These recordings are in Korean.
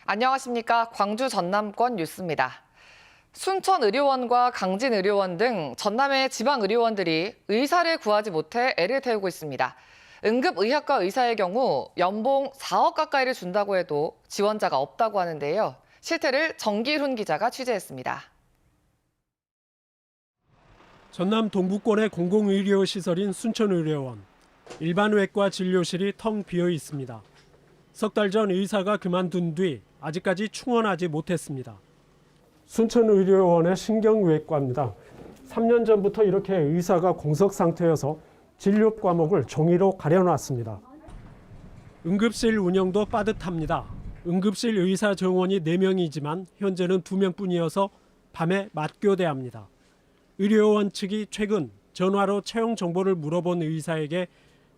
안녕하십니까. 광주 전남권 뉴스입니다. 순천의료원과 강진의료원 등 전남의 지방의료원들이 의사를 구하지 못해 애를 태우고 있습니다. 응급의학과 의사의 경우 연봉 4억 가까이를 준다고 해도 지원자가 없다고 하는데요. 실태를 정기훈 기자가 취재했습니다. 전남 동부권의 공공의료시설인 순천의료원. 일반 외과 진료실이 텅 비어 있습니다. 석 달 전 의사가 그만둔 뒤 아직까지 충원하지 못했습니다. 순천의료원의 신경외과입니다. 3년 전부터 이렇게 의사가 공석 상태여서 진료 과목을 종이로 가려놨습니다. 응급실 운영도 빠듯합니다. 응급실 의사 정원이 4명이지만 현재는 2명뿐이어서 밤에 맞교대합니다. 의료원 측이 최근 전화로 채용 정보를 물어본 의사에게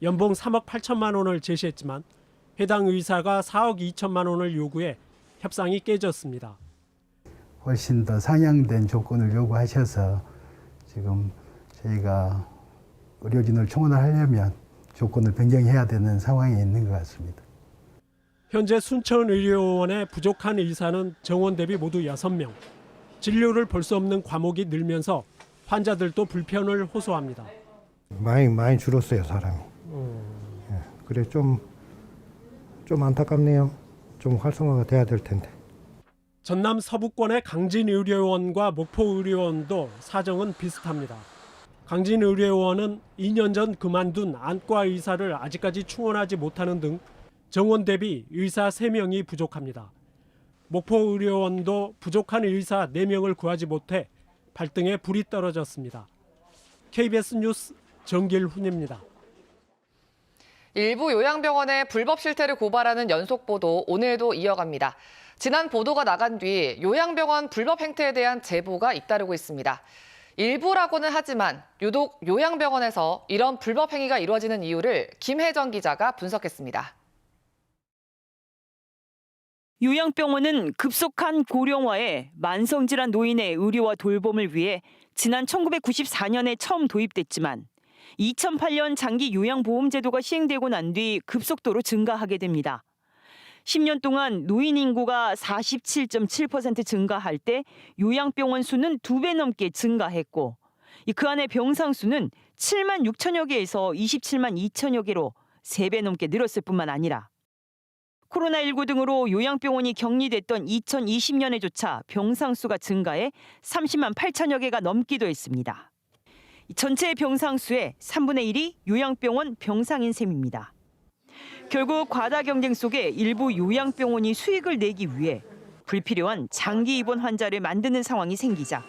연봉 3억 8천만 원을 제시했지만 해당 의사가 4억 2천만 원을 요구해 협상이 깨졌습니다. 훨씬 더 상향된 조건을 요구하셔서 지금 저희가 의료진을 충원을 하려면 조건을 변경해야 되는 상황에 있는 것 같습니다. 현재 순천의료원에 부족한 의사는 정원 대비 모두 6명. 진료를 볼 수 없는 과목이 늘면서 환자들도 불편을 호소합니다. 많이 줄었어요, 사람이. 예, 그래 좀 안타깝네요. 좀 활성화가 돼야 될 텐데. 전남 서부권의 강진의료원과 목포의료원도 사정은 비슷합니다. 강진의료원은 2년 전 그만둔 안과 의사를 아직까지 충원하지 못하는 등 정원 대비 의사 3명이 부족합니다. 목포의료원도 부족한 의사 4명을 구하지 못해 발등에 불이 떨어졌습니다. KBS 뉴스 정길훈입니다. 일부 요양병원의 불법 실태를 고발하는 연속 보도 오늘도 이어갑니다. 지난 보도가 나간 뒤 요양병원 불법 행태에 대한 제보가 잇따르고 있습니다. 일부라고는 하지만 유독 요양병원에서 이런 불법 행위가 이루어지는 이유를 김혜정 기자가 분석했습니다. 요양병원은 급속한 고령화에 만성질환 노인의 의료와 돌봄을 위해 지난 1994년에 처음 도입됐지만 2008년 장기 요양보험제도가 시행되고 난 뒤 급속도로 증가하게 됩니다. 10년 동안 노인 인구가 47.7% 증가할 때 요양병원 수는 2배 넘게 증가했고 그 안에 병상 수는 7만 6천여 개에서 27만 2천여 개로 3배 넘게 늘었을 뿐만 아니라 코로나19 등으로 요양병원이 격리됐던 2020년에조차 병상 수가 증가해 30만 8천여 개가 넘기도 했습니다. 전체 병상 수의 3분의 1이 요양병원 병상인 셈입니다. 결국 과다 경쟁 속에 일부 요양병원이 수익을 내기 위해 불필요한 장기 입원 환자를 만드는 상황이 생기자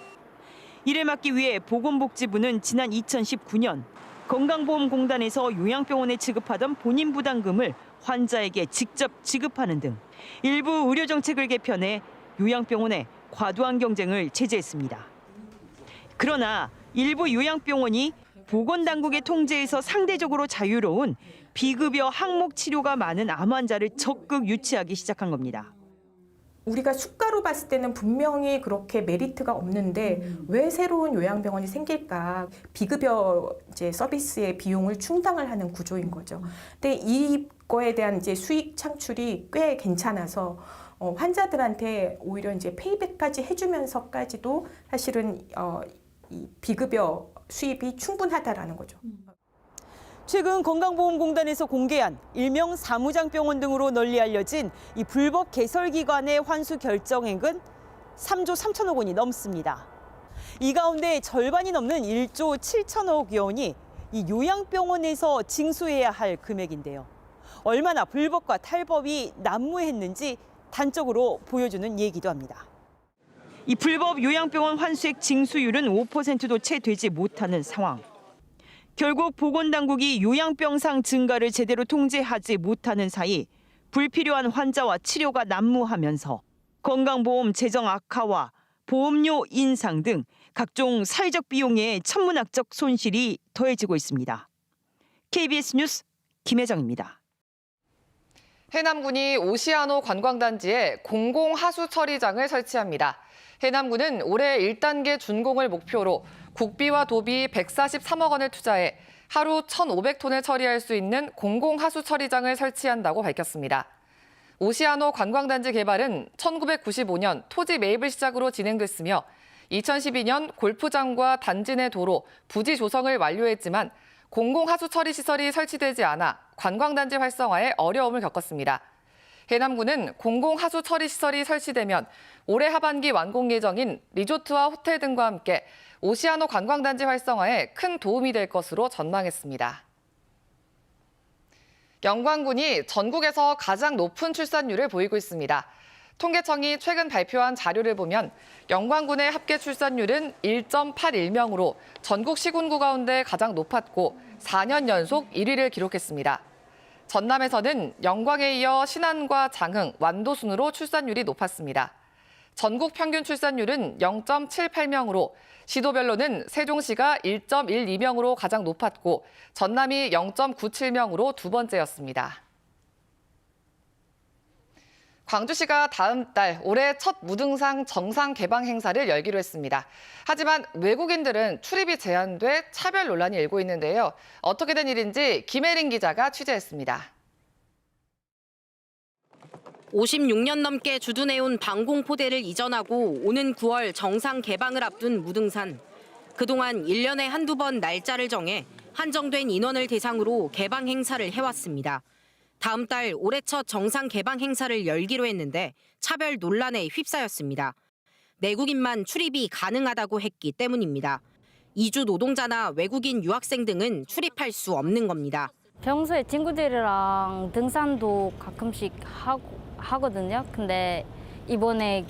이를 막기 위해 보건복지부는 지난 2019년 건강보험공단에서 요양병원에 지급하던 본인 부담금을 환자에게 직접 지급하는 등 일부 의료 정책을 개편해 요양병원에 과도한 경쟁을 제재했습니다. 그러나 일부 요양병원이 보건당국의 통제에서 상대적으로 자유로운 비급여 항목 치료가 많은 암 환자를 적극 유치하기 시작한 겁니다. 우리가 수가로 봤을 때는 분명히 그렇게 메리트가 없는데 왜 새로운 요양병원이 생길까? 비급여 서비스의 비용을 충당을 하는 구조인 거죠. 근데 이거에 대한 수익 창출이 꽤 괜찮아서 환자들한테 오히려 페이백까지 해주면서까지도 사실은 이 비급여 수입이 충분하다라는 거죠. 최근 건강보험공단에서 공개한 일명 사무장병원 등으로 널리 알려진 이 불법 개설기관의 환수 결정액은 3조 3천억 원이 넘습니다. 이 가운데 절반이 넘는 1조 7천억 원이 이 요양병원에서 징수해야 할 금액인데요. 얼마나 불법과 탈법이 난무했는지 단적으로 보여주는 얘기도 합니다. 이 불법 요양병원 환수액 징수율은 5%도 채 되지 못하는 상황. 결국 보건당국이 요양병상 증가를 제대로 통제하지 못하는 사이 불필요한 환자와 치료가 난무하면서 건강보험 재정 악화와 보험료 인상 등 각종 사회적 비용의 천문학적 손실이 더해지고 있습니다. KBS 뉴스 김혜정입니다. 해남군이 오시아노 관광단지에 공공하수 처리장을 설치합니다. 해남군은 올해 1단계 준공을 목표로 국비와 도비 143억 원을 투자해 하루 1,500톤을 처리할 수 있는 공공하수 처리장을 설치한다고 밝혔습니다. 오시아노 관광단지 개발은 1995년 토지 매입을 시작으로 진행됐으며 2012년 골프장과 단지 내 도로, 부지 조성을 완료했지만 공공하수 처리 시설이 설치되지 않아 관광단지 활성화에 어려움을 겪었습니다. 해남군은 공공하수 처리 시설이 설치되면 올해 하반기 완공 예정인 리조트와 호텔 등과 함께 오시아노 관광단지 활성화에 큰 도움이 될 것으로 전망했습니다. 영광군이 전국에서 가장 높은 출산율을 보이고 있습니다. 통계청이 최근 발표한 자료를 보면 영광군의 합계 출산율은 1.81명으로 전국 시군구 가운데 가장 높았고 4년 연속 1위를 기록했습니다. 전남에서는 영광에 이어 신안과 장흥, 완도 순으로 출산율이 높았습니다. 전국 평균 출산율은 0.78명으로 시도별로는 세종시가 1.12명으로 가장 높았고 전남이 0.97명으로 두 번째였습니다. 광주시가 다음 달 올해 첫 무등산 정상 개방 행사를 열기로 했습니다. 하지만 외국인들은 출입이 제한돼 차별 논란이 일고 있는데요. 어떻게 된 일인지 김혜린 기자가 취재했습니다. 56년 넘게 주둔해온 방공포대를 이전하고 오는 9월 정상 개방을 앞둔 무등산. 그동안 1년에 한두 번 날짜를 정해 한정된 인원을 대상으로 개방 행사를 해왔습니다. 다음 달 올해 첫 정상 개방 행사를 열기로 했는데 차별 논란에 휩싸였습니다. 내국인만 출입이 가능하다고 했기 때문입니다. 이주 노동자나 외국인 유학생 등은 출입할 수 없는 겁니다. 평소에 친구들이랑 등산도 가끔씩 하거든요. 근데 이번에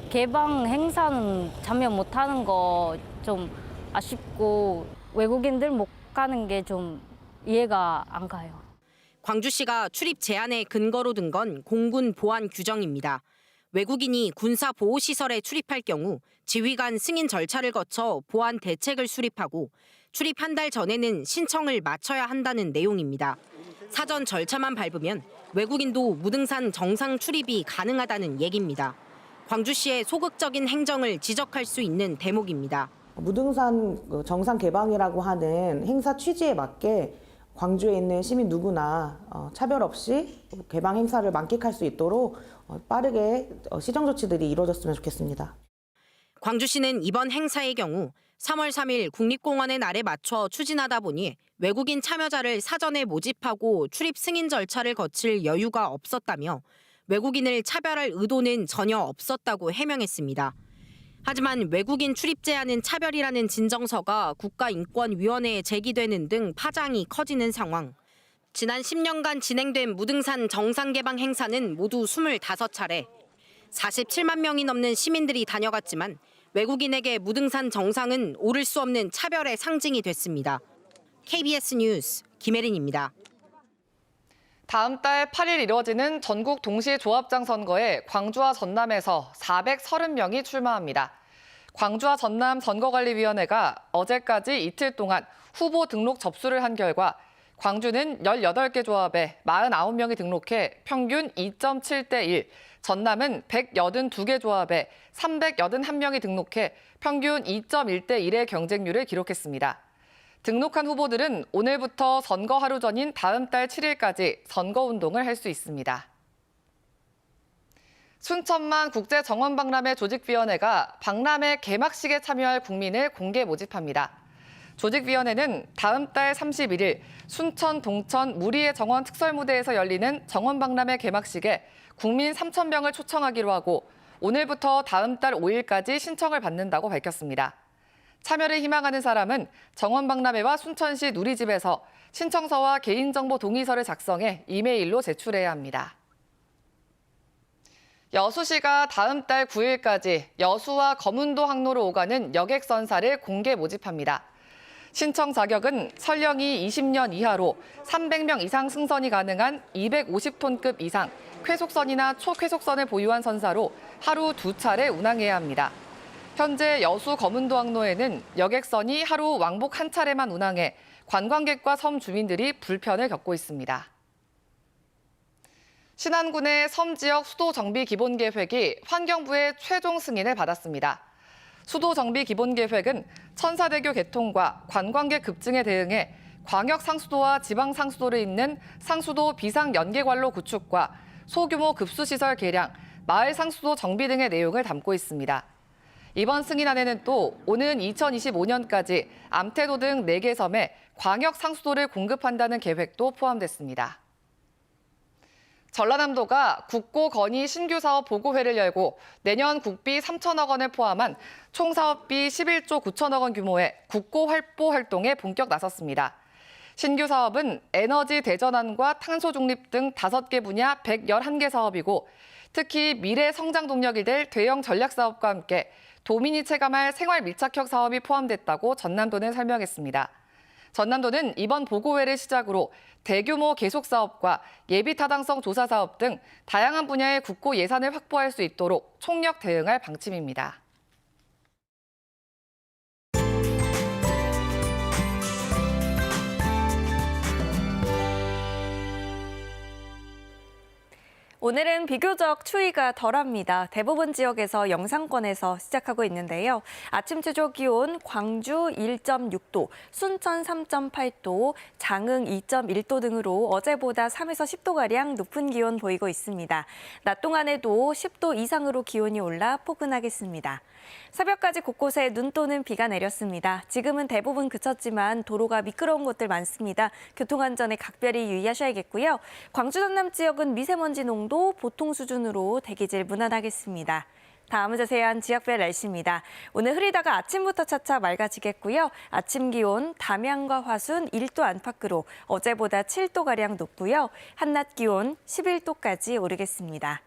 개방 행사는 참여 못하는 거 좀 아쉽고 외국인들 못 가는 게 좀 이해가 안 가요. 광주시가 출입 제한의 근거로 든 건 공군 보안 규정입니다. 외국인이 군사 보호시설에 출입할 경우 지휘관 승인 절차를 거쳐 보안 대책을 수립하고 출입 한 달 전에는 신청을 마쳐야 한다는 내용입니다. 사전 절차만 밟으면 외국인도 무등산 정상 출입이 가능하다는 얘기입니다. 광주시의 소극적인 행정을 지적할 수 있는 대목입니다. 무등산 정상 개방이라고 하는 행사 취지에 맞게 광주에 있는 시민 누구나 차별 없이 개방 행사를 만끽할 수 있도록 빠르게 시정 조치들이 이루어졌으면 좋겠습니다. 광주시는 이번 행사의 경우 3월 3일 국립공원의 날에 맞춰 추진하다 보니 외국인 참여자를 사전에 모집하고 출입 승인 절차를 거칠 여유가 없었다며 외국인을 차별할 의도는 전혀 없었다고 해명했습니다. 하지만 외국인 출입 제한은 차별이라는 진정서가 국가인권위원회에 제기되는 등 파장이 커지는 상황. 지난 10년간 진행된 무등산 정상 개방 행사는 모두 25차례. 47만 명이 넘는 시민들이 다녀갔지만 외국인에게 무등산 정상은 오를 수 없는 차별의 상징이 됐습니다. KBS 뉴스 김혜린입니다. 다음 달 8일 이루어지는 전국 동시 조합장 선거에 광주와 전남에서 430명이 출마합니다. 광주와 전남 선거관리위원회가 어제까지 이틀 동안 후보 등록 접수를 한 결과 광주는 18개 조합에 49명이 등록해 평균 2.7대 1, 전남은 182개 조합에 381명이 등록해 평균 2.1대 1의 경쟁률을 기록했습니다. 등록한 후보들은 오늘부터 선거 하루 전인 다음 달 7일까지 선거운동을 할 수 있습니다. 순천만 국제정원박람회 조직위원회가 박람회 개막식에 참여할 국민을 공개 모집합니다. 조직위원회는 다음 달 31일 순천 동천 무리의 정원 특설무대에서 열리는 정원박람회 개막식에 국민 3,000명을 초청하기로 하고 오늘부터 다음 달 5일까지 신청을 받는다고 밝혔습니다. 참여를 희망하는 사람은 정원박람회와 순천시 누리집에서 신청서와 개인정보 동의서를 작성해 이메일로 제출해야 합니다. 여수시가 다음 달 9일까지 여수와 거문도 항로로 오가는 여객선사를 공개 모집합니다. 신청 자격은 설령이 20년 이하로 300명 이상 승선이 가능한 250톤급 이상 쾌속선이나 초쾌속선을 보유한 선사로 하루 2차례 운항해야 합니다. 현재 여수 거문도 항로에는 여객선이 하루 왕복 1차례만 운항해 관광객과 섬 주민들이 불편을 겪고 있습니다. 신안군의 섬 지역 수도 정비 기본 계획이 환경부의 최종 승인을 받았습니다. 수도 정비 기본 계획은 천사대교 개통과 관광객 급증에 대응해 광역 상수도와 지방 상수도를 잇는 상수도 비상 연계관로 구축과 소규모 급수시설 개량, 마을 상수도 정비 등의 내용을 담고 있습니다. 이번 승인안에는 또 오는 2025년까지 암태도 등 4개 섬에 광역 상수도를 공급한다는 계획도 포함됐습니다. 전라남도가 국고 건의 신규 사업 보고회를 열고 내년 국비 3천억 원을 포함한 총 사업비 11조 9천억 원 규모의 국고 활보 활동에 본격 나섰습니다. 신규 사업은 에너지 대전환과 탄소 중립 등 5개 분야 111개 사업이고 특히 미래 성장 동력이 될 대형 전략 사업과 함께 도민이 체감할 생활 밀착형 사업이 포함됐다고 전남도는 설명했습니다. 전남도는 이번 보고회를 시작으로 대규모 계속 사업과 예비 타당성 조사 사업 등 다양한 분야의 국고 예산을 확보할 수 있도록 총력 대응할 방침입니다. 오늘은 비교적 추위가 덜합니다. 대부분 지역에서 영상권에서 시작하고 있는데요. 아침 최저 기온 광주 1.6도, 순천 3.8도, 장흥 2.1도 등으로 어제보다 3에서 10도가량 높은 기온 보이고 있습니다. 낮 동안에도 10도 이상으로 기온이 올라 포근하겠습니다. 새벽까지 곳곳에 눈 또는 비가 내렸습니다. 지금은 대부분 그쳤지만 도로가 미끄러운 곳들 많습니다. 교통안전에 각별히 유의하셔야겠고요. 광주 전남 지역은 미세먼지 농도 보통 수준으로 대기질 무난하겠습니다. 다음은 자세한 지역별 날씨입니다. 오늘 흐리다가 아침부터 차차 맑아지겠고요. 아침 기온 담양과 화순 1도 안팎으로 어제보다 7도가량 높고요. 한낮 기온 11도까지 오르겠습니다.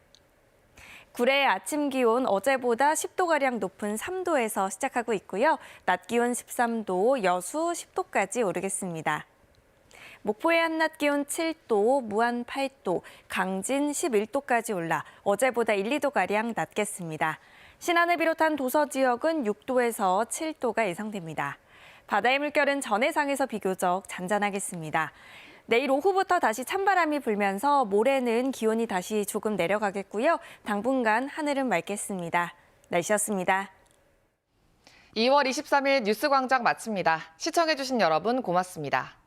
구례의 아침 기온 어제보다 10도가량 높은 3도에서 시작하고 있고요. 낮 기온 13도, 여수 10도까지 오르겠습니다. 목포의 한낮 기온 7도, 무안 8도, 강진 11도까지 올라 어제보다 1, 2도가량 낮겠습니다. 신안을 비롯한 도서 지역은 6도에서 7도가 예상됩니다. 바다의 물결은 전해상에서 비교적 잔잔하겠습니다. 내일 오후부터 다시 찬바람이 불면서 모레는 기온이 다시 조금 내려가겠고요. 당분간 하늘은 맑겠습니다. 날씨였습니다. 2월 23일 뉴스광장 마칩니다. 시청해주신 여러분 고맙습니다.